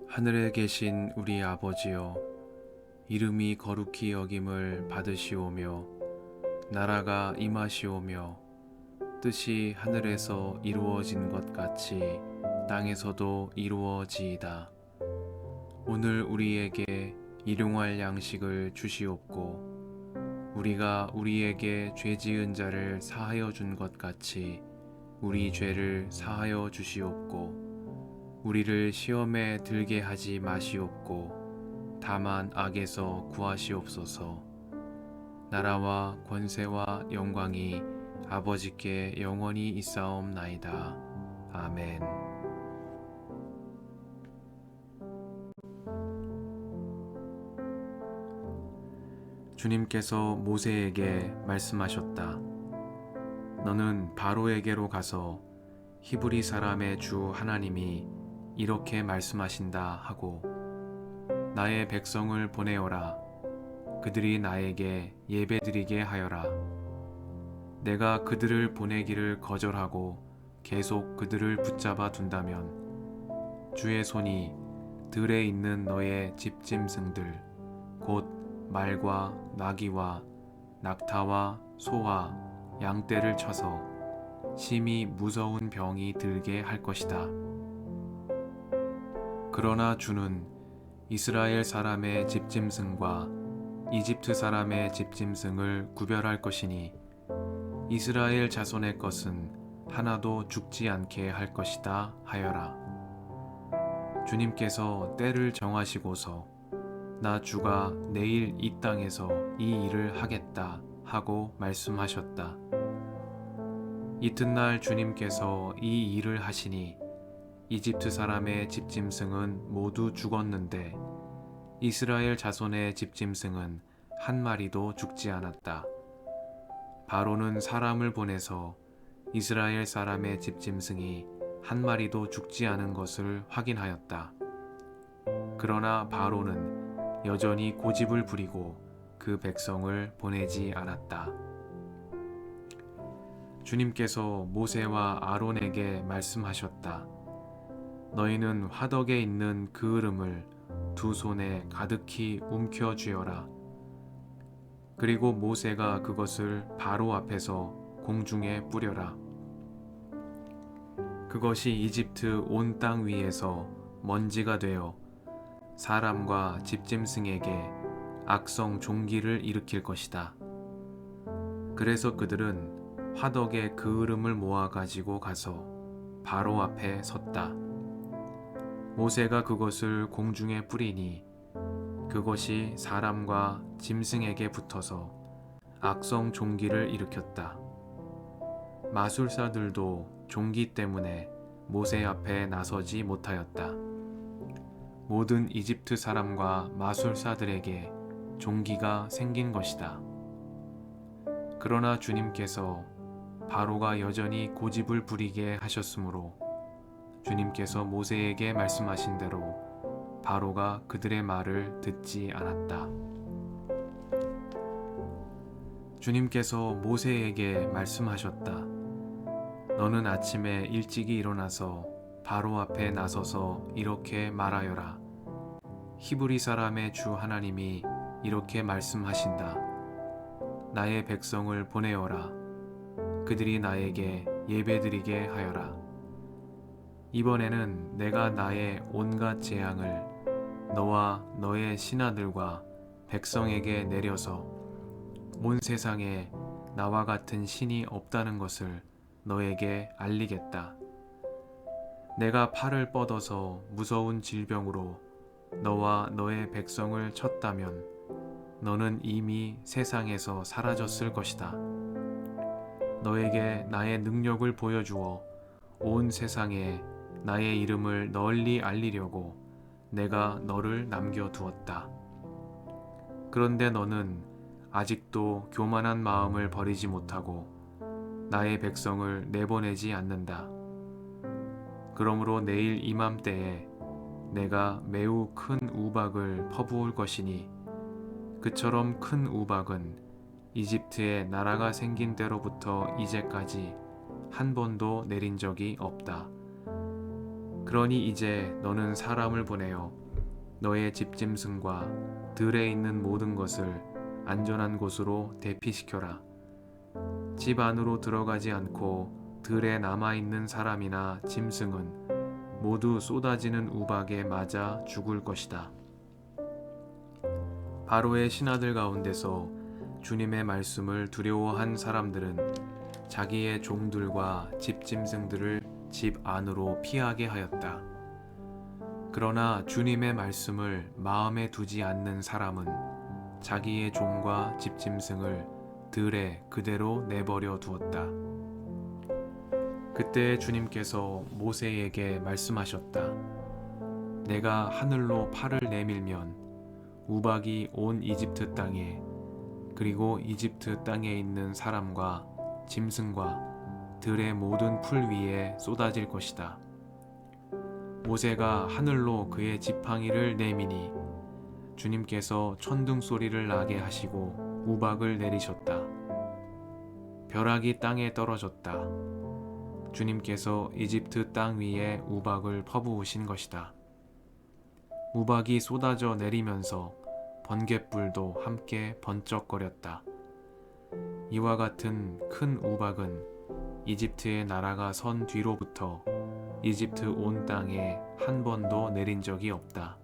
하늘에 계신 우리 아버지여, 이름이 거룩히 여김을 받으시오며 나라가 임하시오며 뜻이 하늘에서 이루어진 것 같이 땅에서도 이루어지이다. 오늘 우리에게 일용할 양식을 주시옵고 우리가 우리에게 죄 지은 자를 사하여 준 것 같이 우리 죄를 사하여 주시옵고 우리를 시험에 들게 하지 마시옵고 다만 악에서 구하시옵소서. 나라와 권세와 영광이 아버지께 영원히 있사옵나이다. 아멘. 주님께서 모세에게 말씀하셨다. 너는 바로에게로 가서 히브리 사람의 주 하나님이 이렇게 말씀하신다 하고 나의 백성을 보내어라. 그들이 나에게 예배드리게 하여라. 내가 그들을 보내기를 거절하고 계속 그들을 붙잡아 둔다면 주의 손이 들에 있는 너의 집짐승들 곧 말과 나귀와 낙타와 소와 양떼를 쳐서 심히 무서운 병이 들게 할 것이다. 그러나 주는 이스라엘 사람의 집짐승과 이집트 사람의 집짐승을 구별할 것이니 이스라엘 자손의 것은 하나도 죽지 않게 할 것이다 하여라. 주님께서 때를 정하시고서 나 주가 내일 이 땅에서 이 일을 하겠다 하고 말씀하셨다. 이튿날 주님께서 이 일을 하시니 이집트 사람의 집짐승은 모두 죽었는데 이스라엘 자손의 집짐승은 한 마리도 죽지 않았다. 바로는 사람을 보내서 이스라엘 사람의 집짐승이 한 마리도 죽지 않은 것을 확인하였다. 그러나 바로는 여전히 고집을 부리고 그 백성을 보내지 않았다. 주님께서 모세와 아론에게 말씀하셨다. 너희는 화덕에 있는 그을음을 두 손에 가득히 움켜 쥐어라. 그리고 모세가 그것을 바로 앞에서 공중에 뿌려라. 그것이 이집트 온 땅 위에서 먼지가 되어 사람과 집짐승에게 악성 종기를 일으킬 것이다. 그래서 그들은 화덕에 그을음을 모아 가지고 가서 바로 앞에 섰다. 모세가 그것을 공중에 뿌리니 그것이 사람과 짐승에게 붙어서 악성 종기를 일으켰다. 마술사들도 종기 때문에 모세 앞에 나서지 못하였다. 모든 이집트 사람과 마술사들에게 종기가 생긴 것이다. 그러나 주님께서 바로가 여전히 고집을 부리게 하셨으므로 주님께서 모세에게 말씀하신 대로 바로가 그들의 말을 듣지 않았다. 주님께서 모세에게 말씀하셨다. 너는 아침에 일찍이 일어나서 바로 앞에 나서서 이렇게 말하여라. 히브리 사람의 주 하나님이 이렇게 말씀하신다. 나의 백성을 보내어라. 그들이 나에게 예배드리게 하여라. 이번에는 내가 나의 온갖 재앙을 너와 너의 신하들과 백성에게 내려서 온 세상에 나와 같은 신이 없다는 것을 너에게 알리겠다. 내가 팔을 뻗어서 무서운 질병으로 너와 너의 백성을 쳤다면 너는 이미 세상에서 사라졌을 것이다. 너에게 나의 능력을 보여주어 온 세상에 나의 이름을 널리 알리려고 내가 너를 남겨두었다. 그런데 너는 아직도 교만한 마음을 버리지 못하고 나의 백성을 내보내지 않는다. 그러므로 내일 이맘때에 내가 매우 큰 우박을 퍼부을 것이니 그처럼 큰 우박은 이집트에 나라가 생긴 때로부터 이제까지 한 번도 내린 적이 없다. 그러니 이제 너는 사람을 보내어 너의 집짐승과 들에 있는 모든 것을 안전한 곳으로 대피시켜라. 집 안으로 들어가지 않고 들에 남아있는 사람이나 짐승은 모두 쏟아지는 우박에 맞아 죽을 것이다. 바로의 신하들 가운데서 주님의 말씀을 두려워한 사람들은 자기의 종들과 집짐승들을 집 안으로 피하게 하였다. 그러나 주님의 말씀을 마음에 두지 않는 사람은 자기의 종과 집짐승을 들에 그대로 내버려 두었다. 그때 주님께서 모세에게 말씀하셨다. 내가 하늘로 팔을 내밀면 우박이 온 이집트 땅에 그리고 이집트 땅에 있는 사람과 짐승과 들의 모든 풀 위에 쏟아질 것이다. 모세가 하늘로 그의 지팡이를 내미니 주님께서 천둥 소리를 나게 하시고 우박을 내리셨다. 벼락이 땅에 떨어졌다. 주님께서 이집트 땅 위에 우박을 퍼부으신 것이다. 우박이 쏟아져 내리면서 번갯불도 함께 번쩍거렸다. 이와 같은 큰 우박은 이집트의 나라가 선 뒤로부터 이집트 온 땅에 한 번도 내린 적이 없다.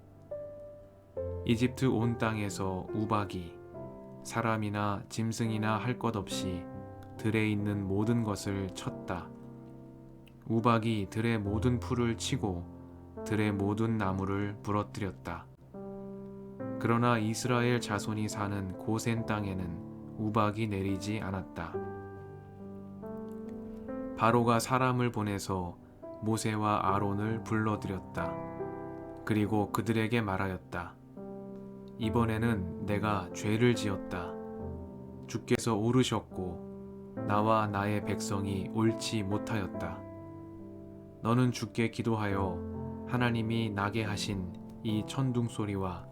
이집트 온 땅에서 우박이 사람이나 짐승이나 할 것 없이 들에 있는 모든 것을 쳤다. 우박이 들의 모든 풀을 치고 들의 모든 나무를 부러뜨렸다. 그러나 이스라엘 자손이 사는 고센 땅에는 우박이 내리지 않았다. 바로가 사람을 보내서 모세와 아론을 불러들였다. 그리고 그들에게 말하였다. 이번에는 내가 죄를 지었다. 주께서 오르셨고 나와 나의 백성이 옳지 못하였다. 너는 주께 기도하여 하나님이 나게 하신 이 천둥 소리와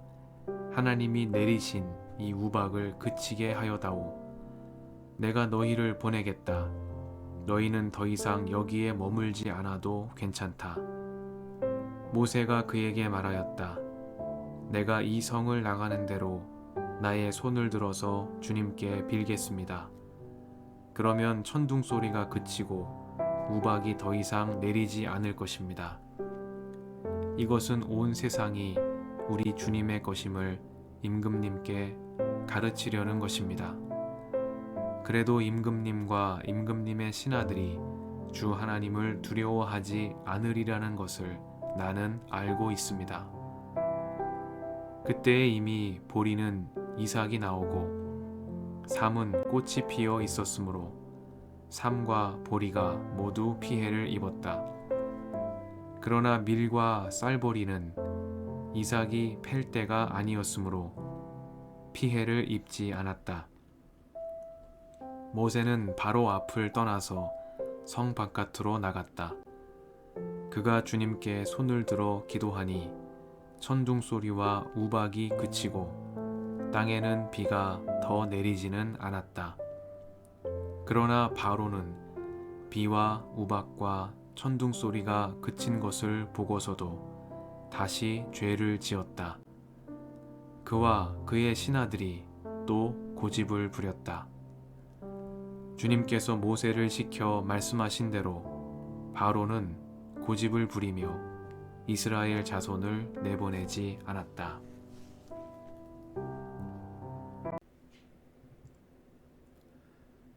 하나님이 내리신 이 우박을 그치게 하여다오. 내가 너희를 보내겠다. 너희는 더 이상 여기에 머물지 않아도 괜찮다. 모세가 그에게 말하였다. 내가 이 성을 나가는 대로 나의 손을 들어서 주님께 빌겠습니다. 그러면 천둥 소리가 그치고 우박이 더 이상 내리지 않을 것입니다. 이것은 온 세상이 우리 주님의 것임을 임금님께 가르치려는 것입니다. 그래도 임금님과 임금님의 신하들이 주 하나님을 두려워하지 않으리라는 것을 나는 알고 있습니다. 그때에 이미 보리는 이삭이 나오고 삼은 꽃이 피어 있었으므로 삼과 보리가 모두 피해를 입었다. 그러나 밀과 쌀보리는 이삭이 팰 때가 아니었으므로 피해를 입지 않았다. 모세는 바로 앞을 떠나서 성 바깥으로 나갔다. 그가 주님께 손을 들어 기도하니 천둥 소리와 우박이 그치고 땅에는 비가 더 내리지는 않았다. 그러나 바로는 비와 우박과 천둥 소리가 그친 것을 보고서도 다시 죄를 지었다. 그와 그의 신하들이 또 고집을 부렸다. 주님께서 모세를 시켜 말씀하신 대로 바로는 고집을 부리며 이스라엘 자손을 내보내지 않았다.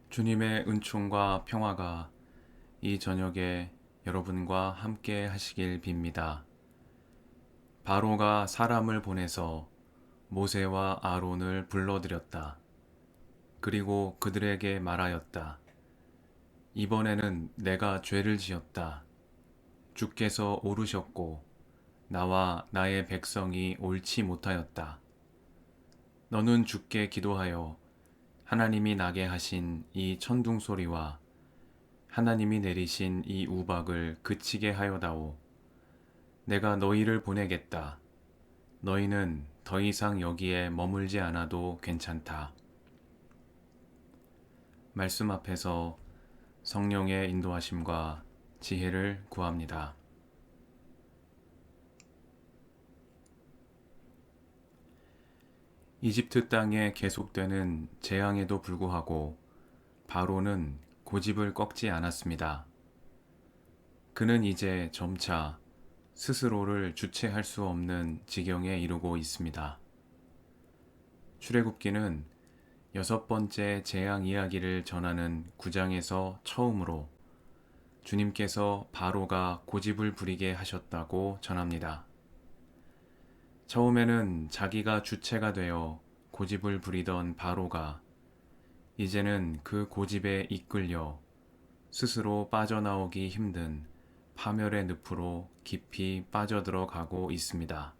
주님의 은총과 평화가 이 저녁에 여러분과 함께 하시길 빕니다. 바로가 사람을 보내서 모세와 아론을 불러들였다. 그리고 그들에게 말하였다. 이번에는 내가 죄를 지었다. 주께서 오르셨고 나와 나의 백성이 옳지 못하였다. 너는 주께 기도하여 하나님이 나게 하신 이 천둥 소리와 하나님이 내리신 이 우박을 그치게 하여다오. 내가 너희를 보내겠다. 너희는 더 이상 여기에 머물지 않아도 괜찮다. 말씀 앞에서 성령의 인도하심과 지혜를 구합니다. 이집트 땅에 계속되는 재앙에도 불구하고 바로는 고집을 꺾지 않았습니다. 그는 이제 점차 스스로를 주체할 수 없는 지경에 이르고 있습니다. 출애굽기는 6번째 재앙 이야기를 전하는 9장에서 처음으로 주님께서 바로가 고집을 부리게 하셨다고 전합니다. 처음에는 자기가 주체가 되어 고집을 부리던 바로가 이제는 그 고집에 이끌려 스스로 빠져나오기 힘든 파멸의 늪으로 깊이 빠져들어가고 있습니다.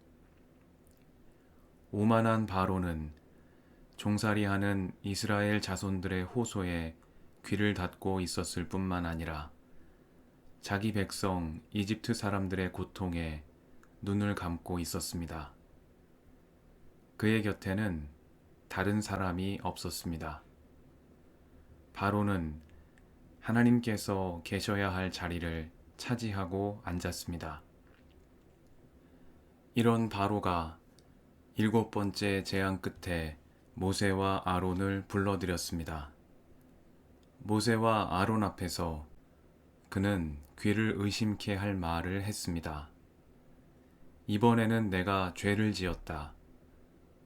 오만한 바로는 종살이하는 이스라엘 자손들의 호소에 귀를 닫고 있었을 뿐만 아니라 자기 백성 이집트 사람들의 고통에 눈을 감고 있었습니다. 그의 곁에는 다른 사람이 없었습니다. 바로는 하나님께서 계셔야 할 자리를 차지하고 앉았습니다. 이런 바로가 7번째 재앙 끝에 모세와 아론을 불러들였습니다. 모세와 아론 앞에서 그는 귀를 의심케 할 말을 했습니다. 이번에는 내가 죄를 지었다.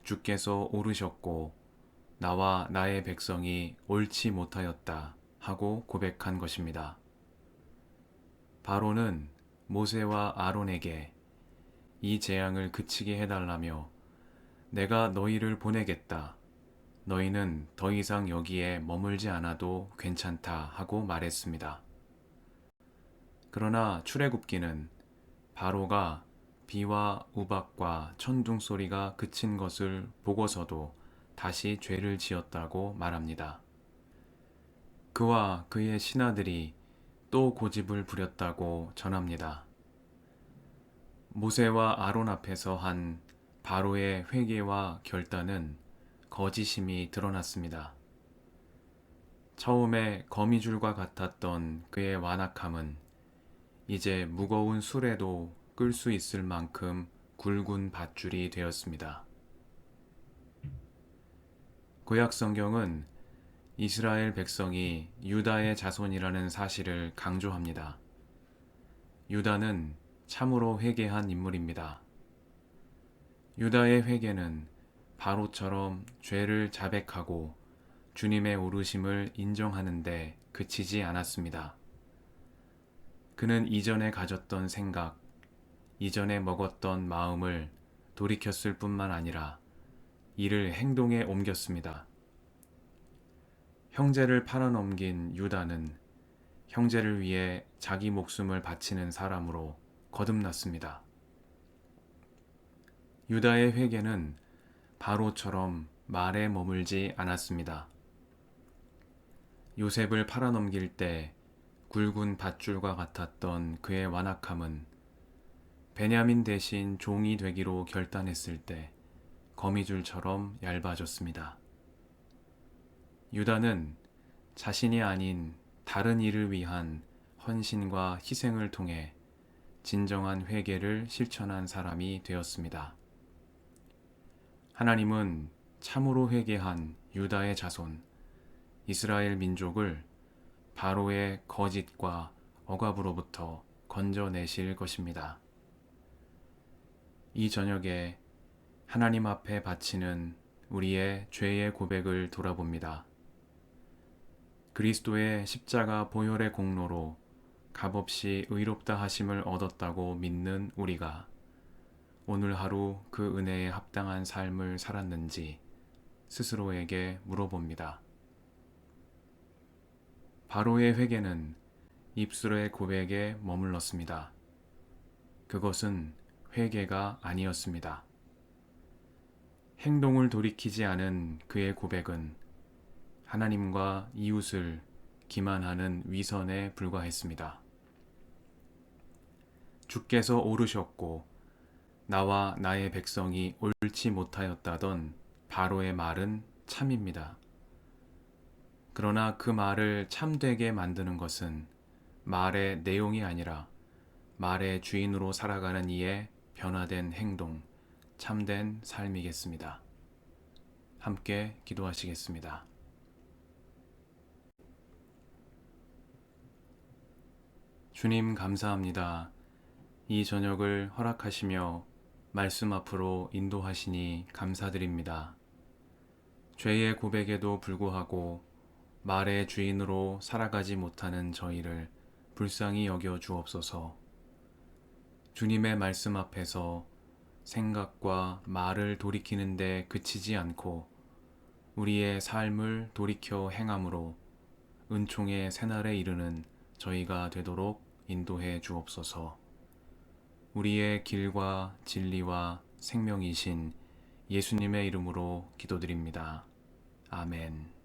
주께서 오르셨고 나와 나의 백성이 옳지 못하였다 하고 고백한 것입니다. 바로는 모세와 아론에게 이 재앙을 그치게 해달라며 내가 너희를 보내겠다. 너희는 더 이상 여기에 머물지 않아도 괜찮다 하고 말했습니다. 그러나 출애굽기는 바로가 비와 우박과 천둥 소리가 그친 것을 보고서도 다시 죄를 지었다고 말합니다. 그와 그의 신하들이 또 고집을 부렸다고 전합니다. 모세와 아론 앞에서 한 바로의 회개와 결단은 거짓임이 드러났습니다. 처음에 거미줄과 같았던 그의 완악함은 이제 무거운 수레도 끌 수 있을 만큼 굵은 밧줄이 되었습니다. 구약 성경은 이스라엘 백성이 유다의 자손이라는 사실을 강조합니다. 유다는 참으로 회개한 인물입니다. 유다의 회개는 바로처럼 죄를 자백하고 주님의 오르심을 인정하는 데 그치지 않았습니다. 그는 이전에 가졌던 생각, 이전에 먹었던 마음을 돌이켰을 뿐만 아니라 이를 행동에 옮겼습니다. 형제를 팔아넘긴 유다는 형제를 위해 자기 목숨을 바치는 사람으로 거듭났습니다. 유다의 회개는 바로처럼 말에 머물지 않았습니다. 요셉을 팔아넘길 때 굵은 밧줄과 같았던 그의 완악함은 베냐민 대신 종이 되기로 결단했을 때 거미줄처럼 얇아졌습니다. 유다는 자신이 아닌 다른 이를 위한 헌신과 희생을 통해 진정한 회개를 실천한 사람이 되었습니다. 하나님은 참으로 회개한 유다의 자손, 이스라엘 민족을 바로의 거짓과 억압으로부터 건져내실 것입니다. 이 저녁에 하나님 앞에 바치는 우리의 죄의 고백을 돌아봅니다. 그리스도의 십자가 보혈의 공로로 값없이 의롭다 하심을 얻었다고 믿는 우리가 오늘 하루 그 은혜에 합당한 삶을 살았는지 스스로에게 물어봅니다. 바로의 회개는 입술의 고백에 머물렀습니다. 그것은 회개가 아니었습니다. 행동을 돌이키지 않은 그의 고백은 하나님과 이웃을 기만하는 위선에 불과했습니다. 주께서 오르셨고 나와 나의 백성이 옳지 못하였다던 바로의 말은 참입니다. 그러나 그 말을 참되게 만드는 것은 말의 내용이 아니라 말의 주인으로 살아가는 이의 변화된 행동, 참된 삶이겠습니다. 함께 기도하시겠습니다. 주님 감사합니다. 이 저녁을 허락하시며 말씀 앞으로 인도하시니 감사드립니다. 죄의 고백에도 불구하고 말의 주인으로 살아가지 못하는 저희를 불쌍히 여겨 주옵소서. 주님의 말씀 앞에서 생각과 말을 돌이키는데 그치지 않고 우리의 삶을 돌이켜 행함으로 은총의 새날에 이르는 저희가 되도록 인도해 주옵소서. 우리의 길과 진리와 생명이신 예수님의 이름으로 기도드립니다. 아멘.